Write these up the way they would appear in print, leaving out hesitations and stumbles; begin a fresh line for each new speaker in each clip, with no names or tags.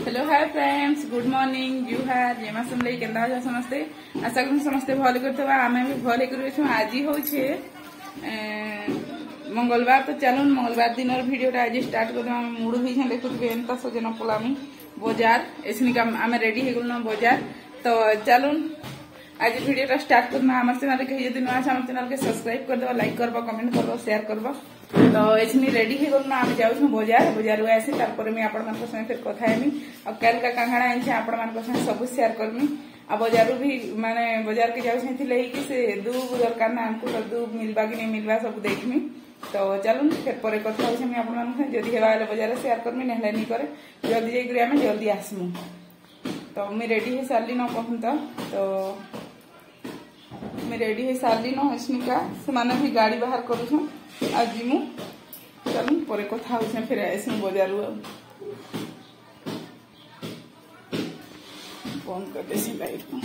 Hello hi friends, good morning. You हार जेमा सुनले केंदा हो समस्ते। आशा करूँ समस्ते भल करथबा। आमे भी भल करू। आज होछे मंगलवार। तो चलो मंगलवार दिन वीडियोटा आज स्टार्ट कर। मुड़ हुई देखुए एंता सजन पलामी बजार एसनी का आम रेडी हो गल बजार। तो चलो आज वीडियोटा स्टार्ट करना। आम चैनल के यदि नुआ आम चैनल के सब्सक्राइब कर दो, लाइक करबो, कमेंट करबो, शेयर करबो। तो एसनी रेडी हो गल आम जाऊँ बजार आसी तापर मुझे आपण संगे फिर कथा हेमी और कल का कांगड़ा आई आपण सब शेयर करमी। आ बजारू भी माने बजार के जाऊँ से दूब दरकार ना आमको दूब मिलवा कि नहीं मिलवा सब देखमी। तो चलो फिर पर कथा होमी आप जदि हेबा बजार शेयर करमी ना नहीं करे जल्दी जाकर आम जल्दी आसमु। तो मुझे रेडी हो सारी न कहूँ तो मैं रेडी हो सारी न हसनिका से माने भी गाड़ी बाहर करूँ आज मु। चलो पर कथा हो फिर आसमु बजार बंद कर दे लाइट को।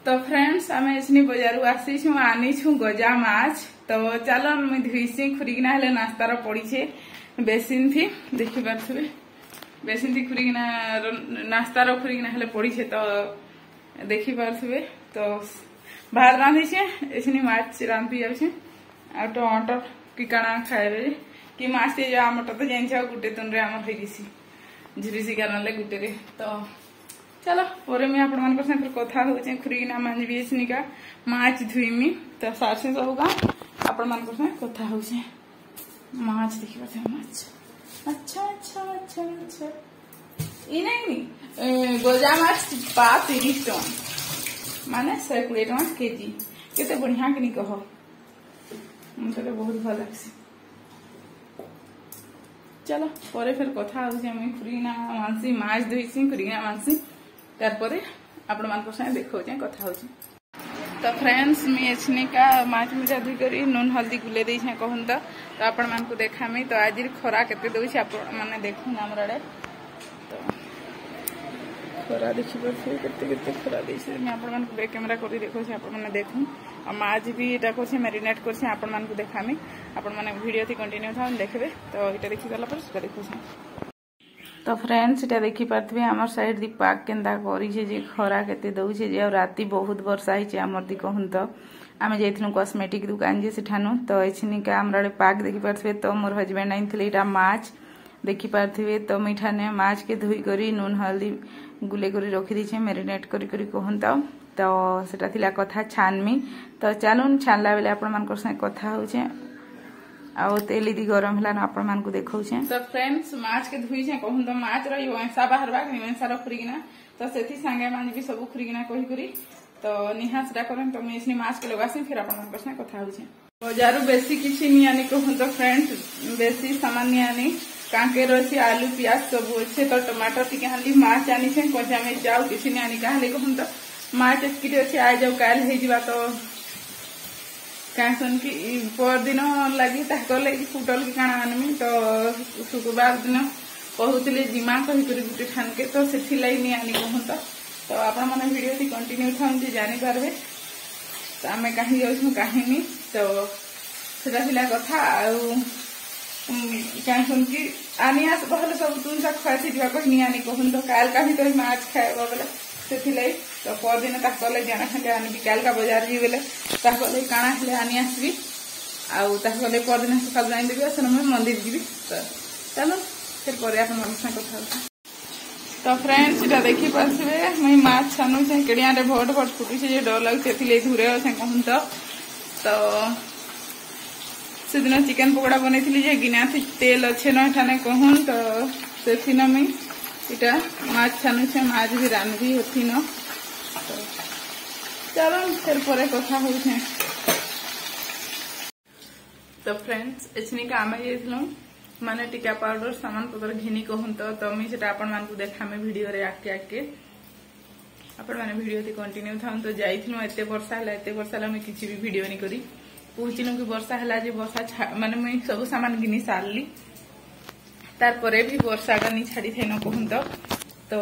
तो फ्रेंड्स आम इसनी बजार आसी आनी गजा माछ। तो चलो मुझे धुईसी खुरीकिना हेले नास्तार पड़ी बेसिन थी देखी पारे बेसिन थी खुरीकिना नास्तार खुरीकिना हेले पड़ी तो देखी पारे। तो बाहर रांधी ऐसी माछ रांधि जाऊे आ टमाटर कि काଣା खाए कि माछ आमटा तो जान गुटे तुन आम हो झुरी शिका ना गुटे रे। तो चलो पर मुझे आपण फिर कथा हो खुरीकिना मांजबी एसनिका माछ धुईमी। तो सारसी सब का आपण कथा हो माछ देखी पारे माछ। अच्छा अच्छा अच्छा अच्छा ये नहीं गजा माछ पा 30 टका माने 120 टका केजी केते बढ़िया कि नहीं कह मुझे बहुत भल लगे। चलो पर फिर कथा हो खुरीकिना मानसी माछ धुईसी खुरीकिना मानसी तार आपण संगे देखो कथा हो। तो फ्रेंड्स मुझे एसनी का माछ मुझा धुई कर नून हल्दी गुले दे कहूँ तो आपण मान देखामी। तो आज खरा केते दउछि आपण माने देखुन हमर आड़े। तो खरा देखि पारे केते खरा देछि मैं आपण मान बैक कैमरा करी देखो आपण माने देखुन। और माछ भी एटा करछि मैरिनेट करछि आपण मान देखामी। आपण माने वीडियो थी कंटिन्यू था देखबे। तो एटा देखि गला पर सेटा देखो। तो फ्रेंड्स एटा देखि पारथबे हमर साइड दी पाक केंदा करी जे खरा केते दउछि जे। और राती बहुत वर्षा हिचे हमर दी कहूँ तो आम जाइलु कॉस्मेटिक दुकान जे सेठानु। तो एछनी का हमर पाक देखि पारथबे। तो मोर हस्बैंड आइथिले एटा माछ देखि पारथबे। तो मीठाने माछ के धुई करी नून हल्दी गुले करी रखी दीछे मैरिनेट करी कहूँ तो सेटा थिला कथा छानमी। तो चलून छानला बेले आपण मानकर संगे कथा होछे आउ तेल दी गरम है आपण मान को देखौ छे। तो फ्रेंड्स माछ के धुई छे कहूँ तो माछ रही वैसा बाहरबा वैसा खुरीकिना तो सेथि संगे मान भी सब खुरीकिना कही करी तो निहासटा करें। तो मुझे माछ के लगासी फिर आपण मान संगे कथा होछे। बजारू बेसी किसी नहीं आनी कहूँ तो फ्रेंड्स बेसी सामान नहीं आनी कांकेर अच्छे आलू प्याज सब अच्छे। तो टमाटर टी हाली माछ आनी छे कचा में जाऊ किसी नहीं आनी कहा कहूँ तो माछ एतकी अच्छे आ जाऊ काल हो तो कहसन कि पर दिन लगी लगी फुटल कि काଣା आनमी। तो शुक्रवार दिन कहते जिमा कही गुटे ठान के तो से नहीं आनी कहूँ तो आपण मैंने वीडियो थी कंटिन्यू था जानी पारे। तो आम कहीं जाऊँ कहीं तो सेटा कथा कहसन कि आनी आस कहले सब तुम सा खुआसी जा कहीं आनी कहूँ तो काल का भी तो माछ खाएगा बोले से। तो परदिन ताकले जाना हेले आनी काल का बजार जी बोले ताकले काଣା हेले आनी आसबी आउले परदिन सकाल जाई देबी से मैं मंदिर जीवी। तो चलो फिर पर आप कथा। तो फ्रेंड्स इटा देखी पारे मुझे माछ छानु केड़िया भट भट फुटू से डर लगे धूरे अच्छे कहूँ तो से दिन चिकेन पकोड़ा बन गिना थी तेल अच्छे न ठाने कहूँ तो से मुई इटा माछ छानु माछ भी रांधि होती न। तो चलो फिर पर कथा हो। तो फ्रेंड्स एछनी का आम जाइलु माने टीका पाउडर सामान पत्र घिनी कहूँ तो मुझे आपण मान देखामे वीडियो रे आके आके आपण माने वीडियो थी कंटिन्यू था। तो जाइलु एते वर्षा है मुझे किसी भी वीडियो नहीं करी पहुँचलु कि वर्षा है वर्षा माने मुझे सब सामान घिनी सारली तार परे भी वर्षाटा नहीं छाड़ी थे न कहूँ तो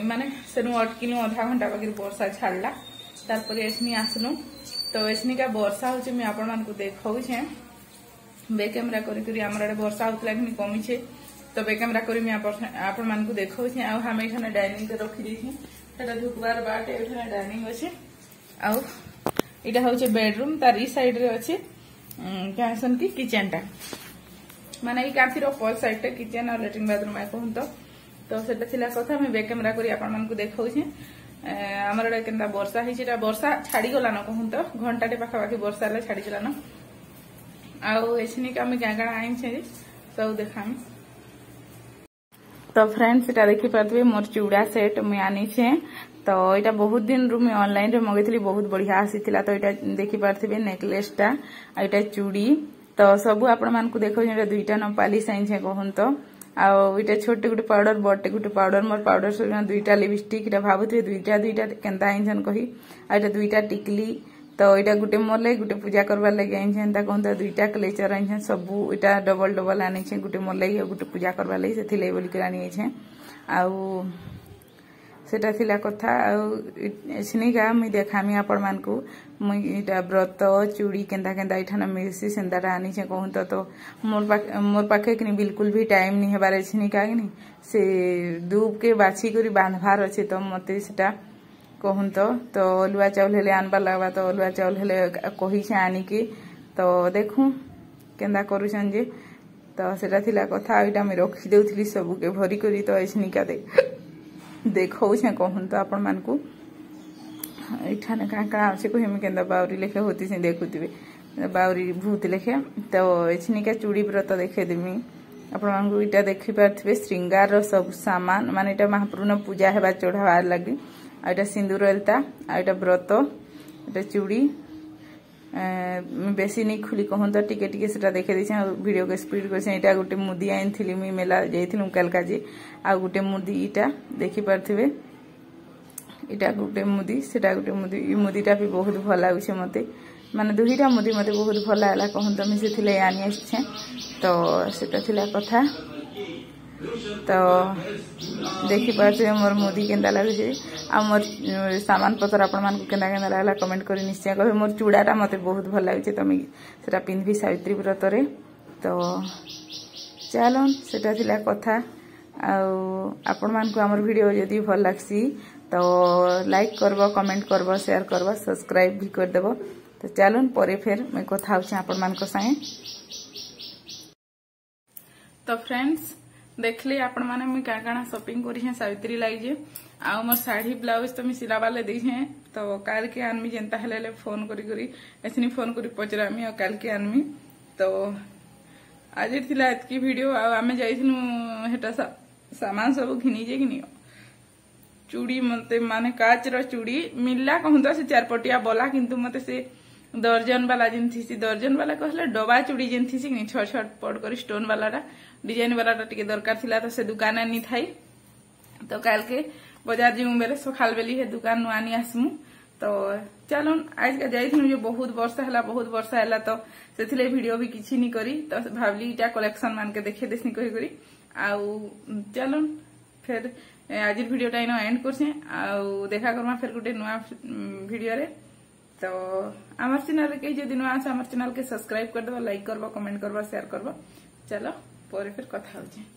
माने सेनु अटकिलु आधा घंटा बाकी वर्षा छाड़ला तार परे एछनी आसलु। तो एछनी का वर्षा होचे मैं आपण मान को देखाऊ छे बे कैमेरा करी आमर वर्षा होता कि कमी तो बे कैमेरा करी आपण मानक देखा आम ये डाइनिंग रखी ढुकबार बाट ये डाइनिंग अच्छे आईटा हूँ बेडरूम तार ई साइड रे अच्छे क्या कि किचन टा माने ये काफी पल साइड टे किचन और लेट्रिन बाथरूम है कहूँ तो सेटा थिला कथा मैं बैक कैमेरा करी आपण मानक देखौछे आमर एटा केनता वर्षा हिचेटा वर्षा छाड़ी गला न कहूँ तो घंटाटे पाखापाखि वर्षा रे छाड़ी गला न आउ एछनी का मैं गागा आइन छे सब देखामी तो फ्रेंड्स एटा देखि पारथबे मोर चूड़ा सेट मैं आनी छे तो यहाँ बहुत दिन रु मैं ऑनलाइन रे मगैथली बहुत बढ़िया आसीथिला तो यहाँ देखि पारथबे नेकलेस टा आइटा चूड़ी तो सब आपण मानकु देखो दुईटा नपाली साइन छे कहूँ तो आईटा छोटे गोटे पाउडर बड़े गोटे पाउडर मोर पाउडर सब दुईटा लिपस्टिक भावुथे दुईटा केन्ता आइन कही आईटा दुईटा टिकली तो यहाँ गोटे मोर लगे गोटे पूजा करवार लगे आइन कहते दुईटा क्लेचर आइन सबू यहाँ डबल डबल आनी गोटे मोर लगे गोटे पूजा करवार लगे से बोलिक आनी आउ सेटा थिला कथा आनिका मुई देखामी आपण मानकु मुई व्रत चूड़ी केन्ता केन्ता इठान मिलसी सेंताटा आनी कहूँ तो मोर पाखे कि बिल्कुल भी टाइम नहीं हेबार एछनिका कि से दूब के बाछी करी बांधवार अच्छे तो मते सेटा कहूँ तो अलुआ चाउल हेले आनबार लगवा तो अलुआ चाउल हेले कही से आनिकी तो देखूँ केन्ता करूछन जे तो सेटा थिला कथा आईटा मैं रखी देउथली सबू के भरी करी तो एछनिका देखौ कहूँ तो आपण मानकु इठाने क्या अच्छे कहमी के बाउरी लेखे होती से देखुवे बाउरी भूत लेखे तो एछनिका चूड़ी व्रत देखेदेमी आपण मानकु इटा देखि पारथिबे श्रृंगार सब सामान माने इटा महाप्रभु पूजा हेबा चढ़ावार लगी आइटा सिंदूर एलता आइटा व्रत इटा चूड़ी बेसी नहीं खुली कहूँ तो टिके टिके सेटा देखे देछे वीडियो के स्पीड को इटा गोटे मुदी आनी मुई मेला जाइथिलु कालका जे आ गोटे मुदी इटा देखि पारथिबे इटा गोटे मुदी सेटा गोटे मुदी ई मुदीटा भी बहुत भल लागुछे मते माने दुईटा मुदी मते बहुत भल लागला कहूँ तो मैं से आनी आछे तो सेटा थिला कथा तो देखि पारथिबे मोर मुदी केन्ता लागुछे आ मोर सामान पत्र आपण मानकु केन्ता केन्ता लागला कमेंट करी निश्चय कहबे मोर चूड़ाटा मते बहुत भल लागुछे तो मैं सेटा पिंधबी सावित्री व्रत रे तो चलो सेटा थिला कथा आपण मानकु हमर वीडियो यदि भल लागसी तो लाइक करबो कमेंट करबो शेयर करबो सब्सक्राइब भी कर देबो तो चलो परे फिर मैं कथा होछि आपण मानको संगे तो फ्रेंड्स देखले आपण माने मैं क्या काना शॉपिंग करी है सावित्री लाई जे आ मोर साड़ी ब्लाउज तो मैं सिलाबा ले दी है तो काल के आनमी जेंता हेले फोन करी एसनी फोन करी पचरामी और काल के आनमी तो आज थिला एतकी वीडियो आमे जाइथिनु हेटा सामान सब घिनी जे कि चूड़ी मते माने काच रो चूड़ी मिलला कहूँ तो से चारपटिया बोला किंतु मते से दर्जन वाला जिन थी दर्जन वाला कहले डबा चूड़ी जिन थी कि छट छट पड़ कर स्टोन वाला डिजाइन वाला टिके दरकार थिला तो से दुकान आनी थाई तो काल के बाजार जीव बेले सखाल बेली है दुकान नु आनी आसमु तो चलो आज का जाइथिनु जो बहुत वर्षा हैला तो सेथिले वीडियो भी किछि नहीं करी तो भाबली इटा कलेक्शन मान के देखे देसनी कहि करी आउ चलो फिर आज वीडियो टा इनो एंड करछे आउ देखा करमा फिर गुटे नया वीडियो रे तो आमर चैनल के जदि नुआ आमर चैनल के सब्सक्राइब कर दबो लाइक करबो कमेंट करबो शेयर करबो चलो पर फिर कथा होचे।